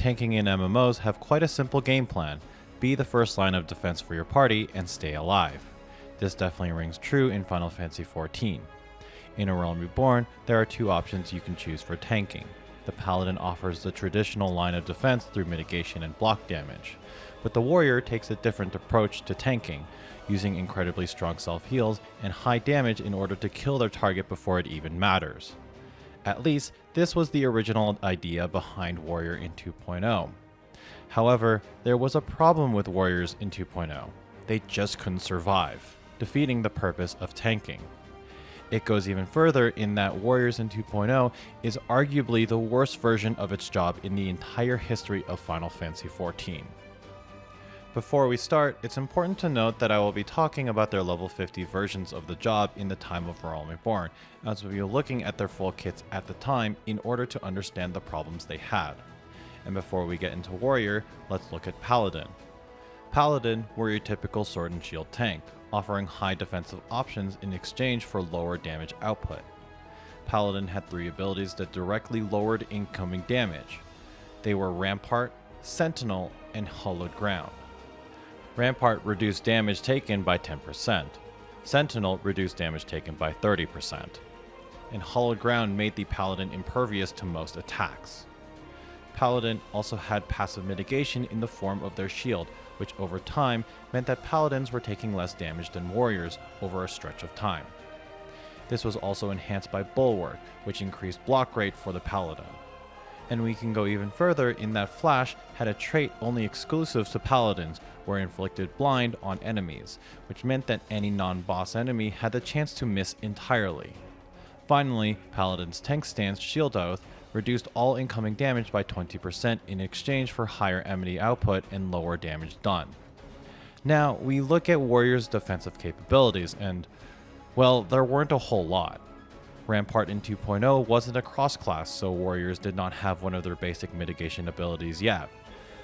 tanking in MMOs have quite a simple game plan: be the first line of defense for your party and stay alive. This definitely rings true in Final Fantasy XIV. In A Realm Reborn, there are two options you can choose for tanking. The Paladin offers the traditional line of defense through mitigation and block damage, but the Warrior takes a different approach to tanking, using incredibly strong self-heals and high damage in order to kill their target before it even matters. At least, this was the original idea behind Warrior in 2.0. However, there was a problem with Warriors in 2.0. They just couldn't survive, defeating the purpose of tanking. It goes even further in that Warriors in 2.0 is arguably the worst version of its job in the entire history of Final Fantasy XIV. Before we start, it's important to note that I will be talking about their level 50 versions of the job in the time of Realm Reborn, as we'll be looking at their full kits at the time in order to understand the problems they had. And before we get into Warrior, let's look at Paladin. Paladin were your typical sword and shield tank, offering high defensive options in exchange for lower damage output. Paladin had three abilities that directly lowered incoming damage. They were Rampart, Sentinel, and Hollowed Ground. Rampart reduced damage taken by 10%. Sentinel reduced damage taken by 30%. And Hollowed Ground made the Paladin impervious to most attacks. Paladin also had passive mitigation in the form of their shield, which over time meant that Paladins were taking less damage than Warriors over a stretch of time. This was also enhanced by Bulwark, which increased block rate for the Paladin. And we can go even further in that Flash had a trait only exclusive to Paladins, where it inflicted blind on enemies, which meant that any non-boss enemy had the chance to miss entirely. Finally, Paladin's tank stance Shield Oath reduced all incoming damage by 20% in exchange for higher enemy output and lower damage done. Now, we look at Warrior's defensive capabilities and, well, there weren't a whole lot. Rampart in 2.0 wasn't a cross-class, so Warriors did not have one of their basic mitigation abilities yet.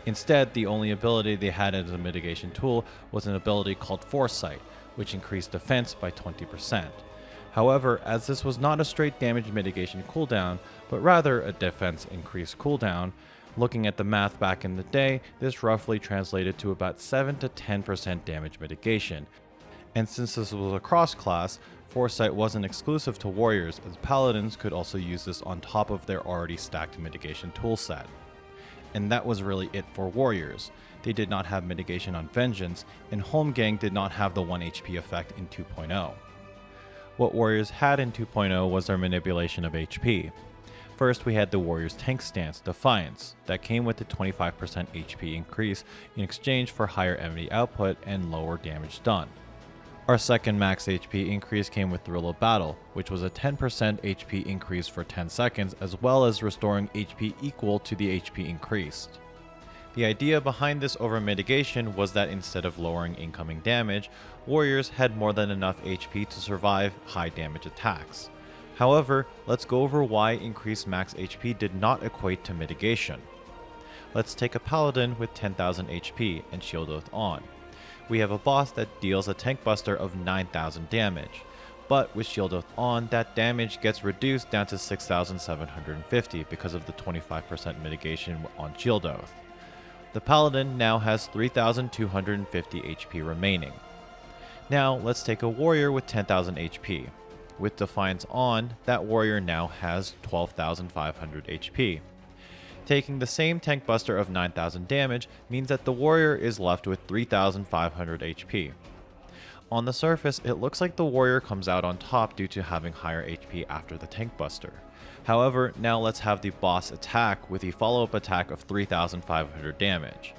Instead, the only ability they had as a mitigation tool was an ability called Foresight, which increased defense by 20%. However, as this was not a straight damage mitigation cooldown, but rather a defense increase cooldown, looking at the math back in the day, this roughly translated to about 7 to 10% damage mitigation. And since this was a cross-class, Foresight wasn't exclusive to Warriors, as Paladins could also use this on top of their already stacked mitigation toolset. And that was really it for Warriors. They did not have mitigation on Vengeance, and Holmgang did not have the 1 HP effect in 2.0. What Warriors had in 2.0 was their manipulation of HP. First, we had the Warriors tank stance, Defiance, that came with a 25% HP increase in exchange for higher enemy output and lower damage done. Our second max HP increase came with Thrill of Battle, which was a 10% HP increase for 10 seconds, as well as restoring HP equal to the HP increased. The idea behind this over mitigation was that instead of lowering incoming damage, Warriors had more than enough HP to survive high damage attacks. However, let's go over why increased max HP did not equate to mitigation. Let's take a Paladin with 10,000 HP and Shield Oath on. We have a boss that deals a tank buster of 9,000 damage, but with Shield Oath on, that damage gets reduced down to 6,750 because of the 25% mitigation on Shield Oath. The Paladin now has 3,250 HP remaining. Now let's take a Warrior with 10,000 HP. With Defiance on, that Warrior now has 12,500 HP. Taking the same tank buster of 9,000 damage means that the Warrior is left with 3,500 HP. On the surface, it looks like the Warrior comes out on top due to having higher HP after the tank buster. However, now let's have the boss attack with a follow-up attack of 3,500 damage.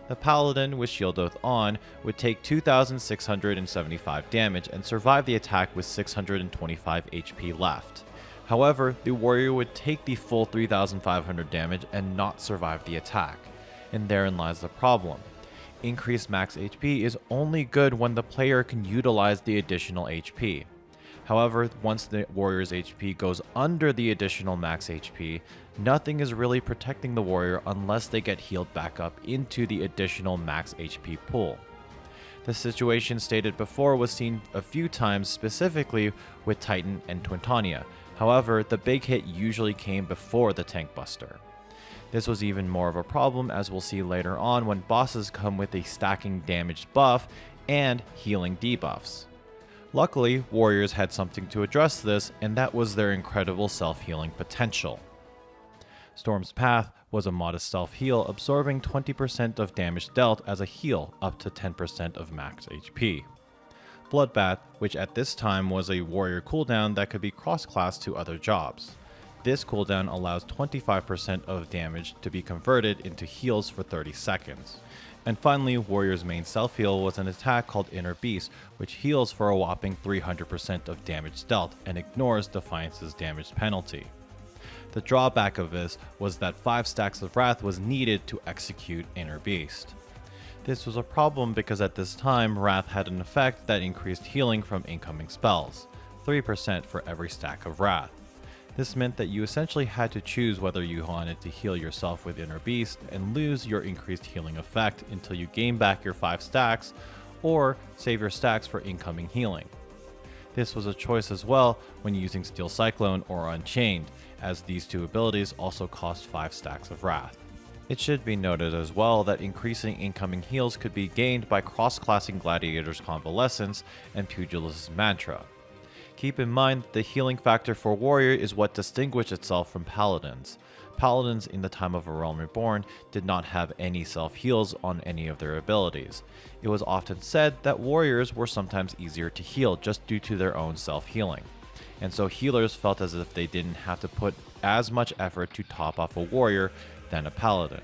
The Paladin with Shield Oath on would take 2,675 damage and survive the attack with 625 HP left. However, the Warrior would take the full 3,500 damage and not survive the attack, and therein lies the problem. Increased max HP is only good when the player can utilize the additional HP. However, once the Warrior's HP goes under the additional max HP, nothing is really protecting the Warrior unless they get healed back up into the additional max HP pool. The situation stated before was seen a few times specifically with Titan and Twintania. However, the big hit usually came before the tank buster. This was even more of a problem, as we'll see later on, when bosses come with a stacking damage buff and healing debuffs. Luckily, warriors had something to address this, and that was their incredible self-healing potential. Storm's Path was a modest self-heal, absorbing 20% of damage dealt as a heal up to 10% of max HP. Bloodbath, which at this time was a warrior cooldown that could be cross-classed to other jobs. This cooldown allows 25% of damage to be converted into heals for 30 seconds. And finally, Warrior's main self-heal was an attack called Inner Beast, which heals for a whopping 300% of damage dealt and ignores Defiance's damage penalty. The drawback of this was that 5 stacks of Wrath was needed to execute Inner Beast. This was a problem because at this time, Wrath had an effect that increased healing from incoming spells, 3% for every stack of Wrath. This meant that you essentially had to choose whether you wanted to heal yourself with Inner Beast and lose your increased healing effect until you gain back your 5 stacks, or save your stacks for incoming healing. This was a choice as well when using Steel Cyclone or Unchained, as these two abilities also cost 5 stacks of Wrath. It should be noted as well that increasing incoming heals could be gained by cross-classing Gladiator's Convalescence and Pugilist's Mantra. Keep in mind that the healing factor for Warrior is what distinguished itself from Paladins. Paladins in the time of A Realm Reborn did not have any self-heals on any of their abilities. It was often said that warriors were sometimes easier to heal just due to their own self-healing, and so healers felt as if they didn't have to put as much effort to top off a warrior than a paladin.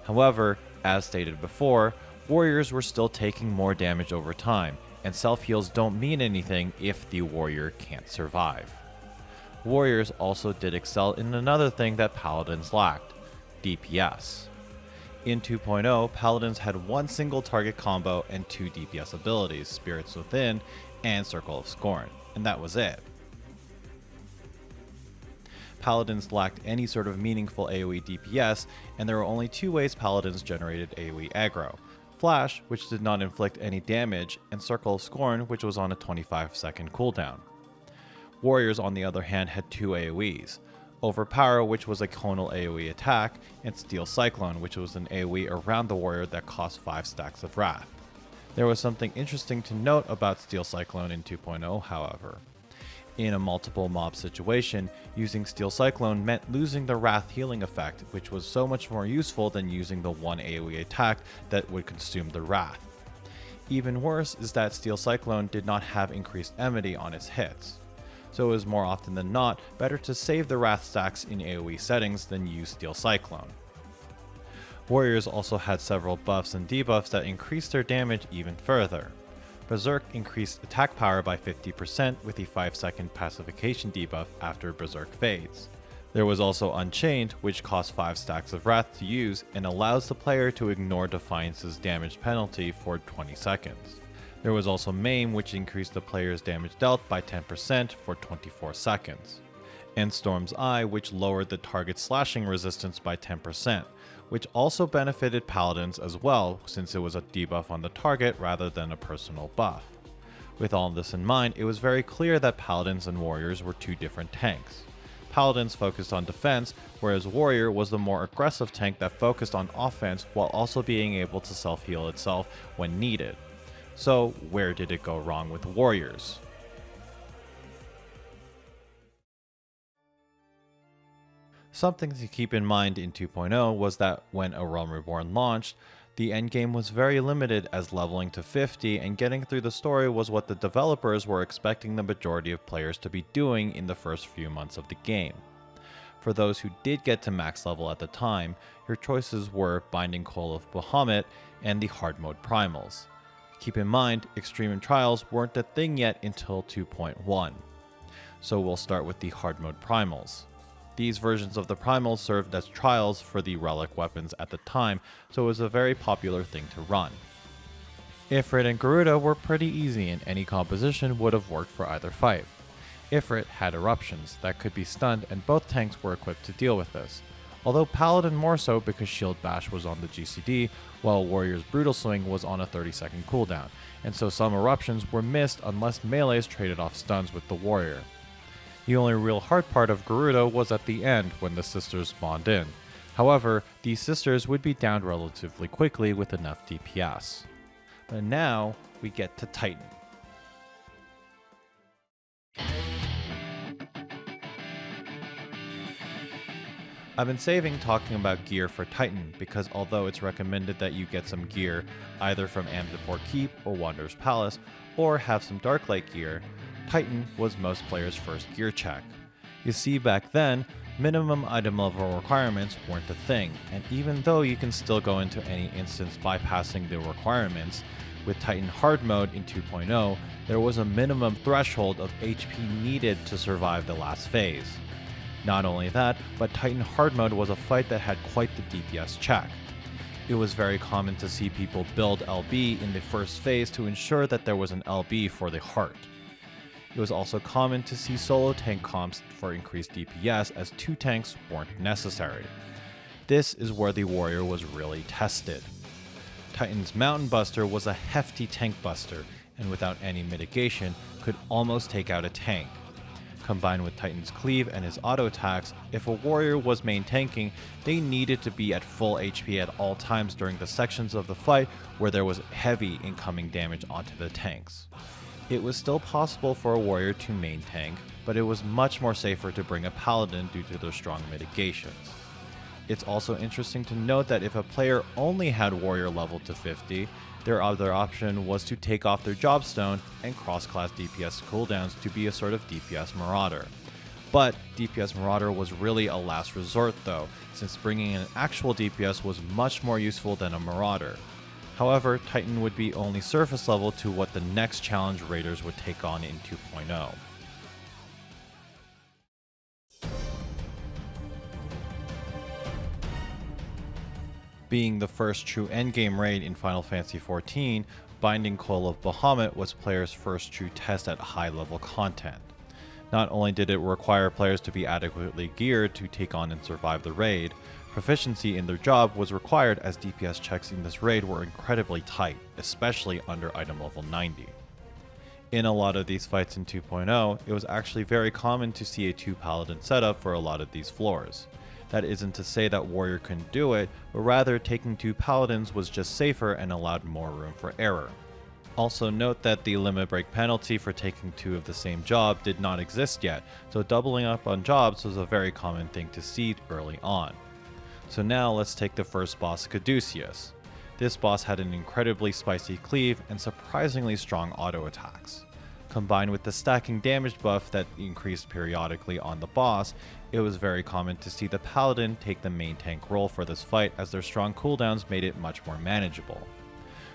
However, as stated before, warriors were still taking more damage over time, and self-heals don't mean anything if the warrior can't survive. Warriors also did excel in another thing that paladins lacked: DPS. In 2.0, paladins had one single target combo and 2 DPS abilities, Spirits Within and Circle of Scorn, and that was it. Paladins lacked any sort of meaningful AoE DPS, and there were only 2 ways paladins generated AoE aggro: Flash, which did not inflict any damage, and Circle of Scorn, which was on a 25-second cooldown. Warriors, on the other hand, had 2 AoEs: Overpower, which was a conal AoE attack, and Steel Cyclone, which was an AoE around the warrior that cost 5 stacks of Wrath. There was something interesting to note about Steel Cyclone in 2.0, however. In a multiple mob situation, using Steel Cyclone meant losing the Wrath healing effect, which was so much more useful than using the one AoE attack that would consume the Wrath. Even worse is that Steel Cyclone did not have increased enmity on its hits, so it was more often than not better to save the Wrath stacks in AoE settings than use Steel Cyclone. Warriors also had several buffs and debuffs that increased their damage even further. Berserk increased attack power by 50% with the 5-second pacification debuff after Berserk fades. There was also Unchained, which costs 5 stacks of Wrath to use and allows the player to ignore Defiance's damage penalty for 20 seconds. There was also Maim, which increased the player's damage dealt by 10% for 24 seconds. And Storm's Eye, which lowered the target's slashing resistance by 10%, which also benefited paladins as well, since it was a debuff on the target rather than a personal buff. With all this in mind, it was very clear that paladins and warriors were 2 different tanks. Paladins focused on defense, whereas warrior was the more aggressive tank that focused on offense while also being able to self-heal itself when needed. So where did it go wrong with warriors? Something to keep in mind in 2.0 was that when A Realm Reborn launched, the endgame was very limited, as leveling to 50 and getting through the story was what the developers were expecting the majority of players to be doing in the first few months of the game. For those who did get to max level at the time, your choices were Binding Coil of Bahamut and the hard mode primals. Keep in mind, Extreme and Trials weren't a thing yet until 2.1. So we'll start with the hard mode primals. These versions of the primals served as trials for the relic weapons at the time, so it was a very popular thing to run. Ifrit and Garuda were pretty easy, and any composition would have worked for either fight. Ifrit had eruptions that could be stunned, and both tanks were equipped to deal with this, although Paladin more so because Shield Bash was on the GCD, while Warrior's Brutal Swing was on a 30-second cooldown, and so some eruptions were missed unless melees traded off stuns with the warrior. The only real hard part of Garuda was at the end when the sisters spawned in. However, these sisters would be downed relatively quickly with enough DPS. But now, we get to Titan. I've been saving talking about gear for Titan because although it's recommended that you get some gear either from Amdapor Keep or Wanderer's Palace, or have some Darklight gear, Titan was most players' first gear check. You see, back then, minimum item level requirements weren't a thing, and even though you can still go into any instance bypassing the requirements, with Titan Hard Mode in 2.0, there was a minimum threshold of HP needed to survive the last phase. Not only that, but Titan Hard Mode was a fight that had quite the DPS check. It was very common to see people build LB in the first phase to ensure that there was an LB for the heart. It was also common to see solo tank comps for increased DPS as 2 tanks weren't necessary. This is where the warrior was really tested. Titan's Mountain Buster was a hefty tank buster, and without any mitigation, could almost take out a tank. Combined with Titan's Cleave and his auto attacks, if a warrior was main tanking, they needed to be at full HP at all times during the sections of the fight where there was heavy incoming damage onto the tanks. It was still possible for a warrior to main tank, but it was much more safer to bring a Paladin due to their strong mitigations. It's also interesting to note that if a player only had warrior level to 50, their other option was to take off their Jobstone and cross-class DPS cooldowns to be a sort of DPS Marauder. But DPS Marauder was really a last resort though, since bringing in an actual DPS was much more useful than a Marauder. However, Titan would be only surface level to what the next challenge Raiders would take on in 2.0. Being the first true endgame raid in Final Fantasy XIV, Binding Coil of Bahamut was players' first true test at high-level content. Not only did it require players to be adequately geared to take on and survive the raid, proficiency in their job was required as DPS checks in this raid were incredibly tight, especially under item level 90. In a lot of these fights in 2.0, it was actually very common to see a 2 Paladin setup for a lot of these floors. That isn't to say that Warrior couldn't do it, but rather taking 2 Paladins was just safer and allowed more room for error. Also note that the limit break penalty for taking 2 of the same job did not exist yet, so doubling up on jobs was a very common thing to see early on. So now let's take the first boss, Caduceus. This boss had an incredibly spicy cleave and surprisingly strong auto attacks. Combined with the stacking damage buff that increased periodically on the boss, it was very common to see the Paladin take the main tank role for this fight as their strong cooldowns made it much more manageable.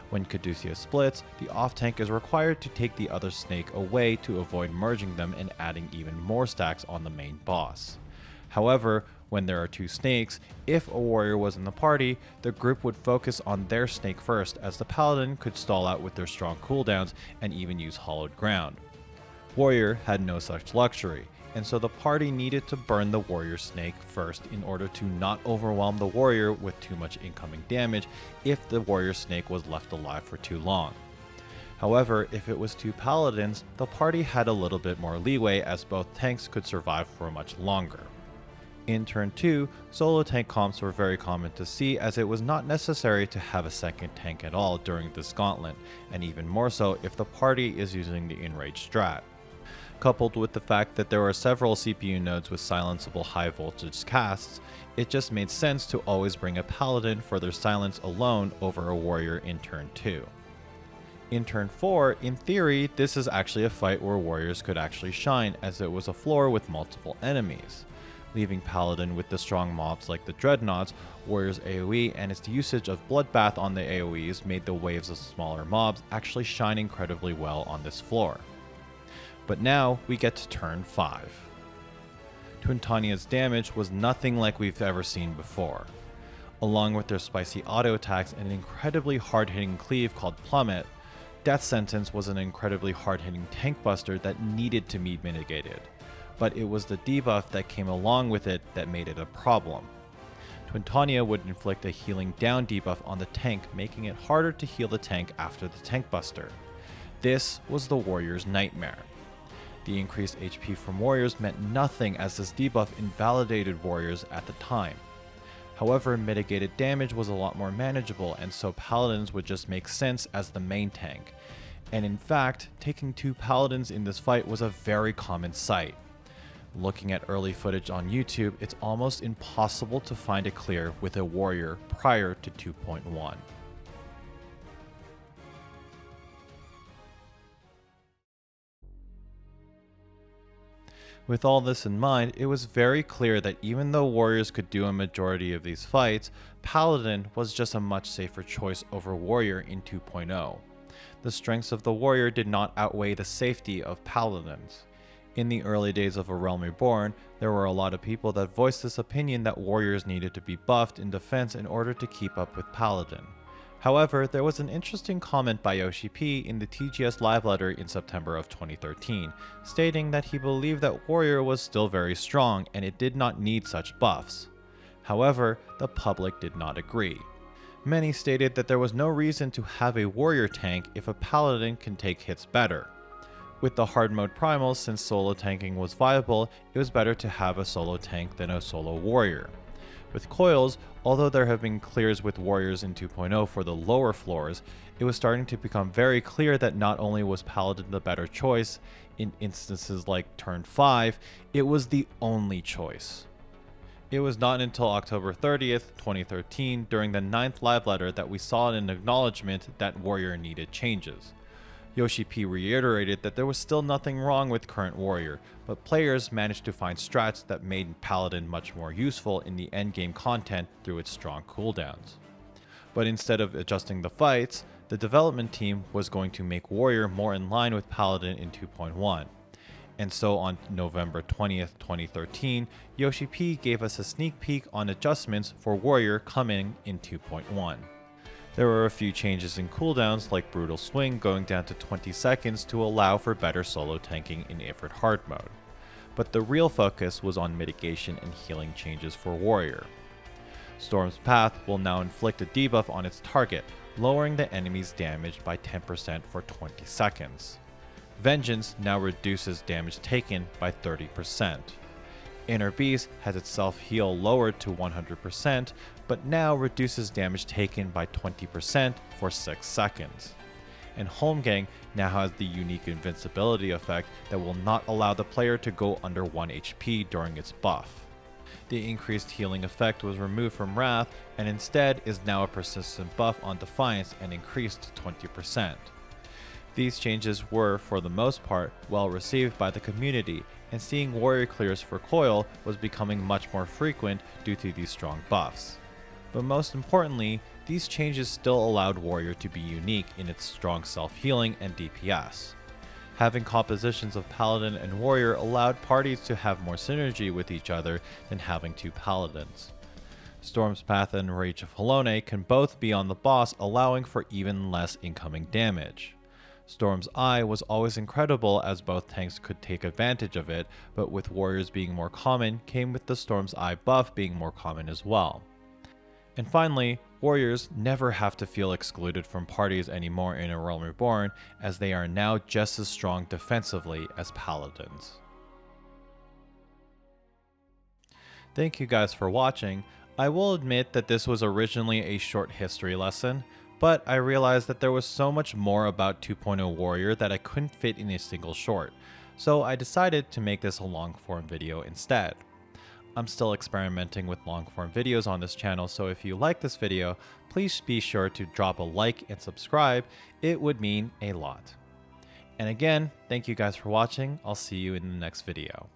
When Caduceus splits, the off tank is required to take the other snake away to avoid merging them and adding even more stacks on the main boss. However, when there are 2 snakes, if a warrior was in the party, the group would focus on their snake first as the Paladin could stall out with their strong cooldowns and even use hollowed ground. Warrior had no such luxury, and so the party needed to burn the warrior snake first in order to not overwhelm the warrior with too much incoming damage if the warrior snake was left alive for too long. However, if it was 2 Paladins, the party had a little bit more leeway as both tanks could survive for much longer. In turn 2, solo tank comps were very common to see as it was not necessary to have a second tank at all during this gauntlet, and even more so if the party is using the Enrage strat. Coupled with the fact that there were several CPU nodes with silenceable high voltage casts, it just made sense to always bring a Paladin for their silence alone over a warrior in turn 2. In turn 4, in theory, this is actually a fight where warriors could actually shine as it was a floor with multiple enemies. Leaving Paladin with the strong mobs like the Dreadnoughts, Warrior's AoE and its usage of Bloodbath on the AoEs made the waves of smaller mobs actually shine incredibly well on this floor. But now we get to turn 5. Twintania's damage was nothing like we've ever seen before. Along with their spicy auto attacks and an incredibly hard-hitting cleave called Plummet, Death Sentence was an incredibly hard-hitting tank buster that needed to be mitigated. But it was the debuff that came along with it that made it a problem. Twintania would inflict a healing down debuff on the tank, making it harder to heal the tank after the tank buster. This was the warrior's nightmare. The increased HP from warriors meant nothing as this debuff invalidated warriors at the time. However, mitigated damage was a lot more manageable, and so Paladins would just make sense as the main tank. And in fact, taking 2 Paladins in this fight was a very common sight. Looking at early footage on YouTube, it's almost impossible to find it clear with a warrior prior to 2.1. With all this in mind, it was very clear that even though warriors could do a majority of these fights, Paladin was just a much safer choice over warrior in 2.0. The strengths of the warrior did not outweigh the safety of Paladins. In the early days of A Realm Reborn, there were a lot of people that voiced this opinion that warriors needed to be buffed in defense in order to keep up with Paladin. However, there was an interesting comment by Yoshi P in the TGS live letter in September of 2013, stating that he believed that warrior was still very strong and it did not need such buffs. However, the public did not agree. Many stated that there was no reason to have a warrior tank if a paladin can take hits better. With the hard mode primals, since solo tanking was viable, it was better to have a solo tank than a solo warrior. With coils, although there have been clears with warriors in 2.0 for the lower floors, it was starting to become very clear that not only was Paladin the better choice, in instances like turn 5, it was the only choice. It was not until October 30th, 2013, during the 9th live letter that we saw an acknowledgement that warrior needed changes. Yoshi P reiterated that there was still nothing wrong with current warrior, but players managed to find strats that made Paladin much more useful in the endgame content through its strong cooldowns. But instead of adjusting the fights, the development team was going to make warrior more in line with Paladin in 2.1. And so on November 20th, 2013, Yoshi P gave us a sneak peek on adjustments for warrior coming in 2.1. There were a few changes in cooldowns, like Brutal Swing going down to 20 seconds to allow for better solo tanking in Ifrit hard mode. But the real focus was on mitigation and healing changes for warrior. Storm's Path will now inflict a debuff on its target, lowering the enemy's damage by 10% for 20 seconds. Vengeance now reduces damage taken by 30%. Inner Beast has its self-heal lowered to 100%, but now reduces damage taken by 20% for 6 seconds. And Holmgang now has the unique invincibility effect that will not allow the player to go under 1 HP during its buff. The increased healing effect was removed from Wrath and instead is now a persistent buff on Defiance and increased to 20%. These changes were, for the most part, well received by the community, and seeing warrior clears for Coil was becoming much more frequent due to these strong buffs. But most importantly, these changes still allowed warrior to be unique in its strong self-healing and DPS. Having compositions of paladin and warrior allowed parties to have more synergy with each other than having 2 paladins. Storm's Path and Rage of Halone can both be on the boss, allowing for even less incoming damage. Storm's Eye was always incredible as both tanks could take advantage of it, but with warriors being more common came with the Storm's Eye buff being more common as well. And finally, warriors never have to feel excluded from parties anymore in A Realm Reborn, as they are now just as strong defensively as paladins. Thank you guys for watching. I will admit that this was originally a short history lesson, but I realized that there was so much more about 2.0 Warrior that I couldn't fit in a single short, so I decided to make this a long form video instead. I'm still experimenting with long form videos on this channel, so if you like this video, please be sure to drop a like and subscribe. It would mean a lot. And again, thank you guys for watching. I'll see you in the next video.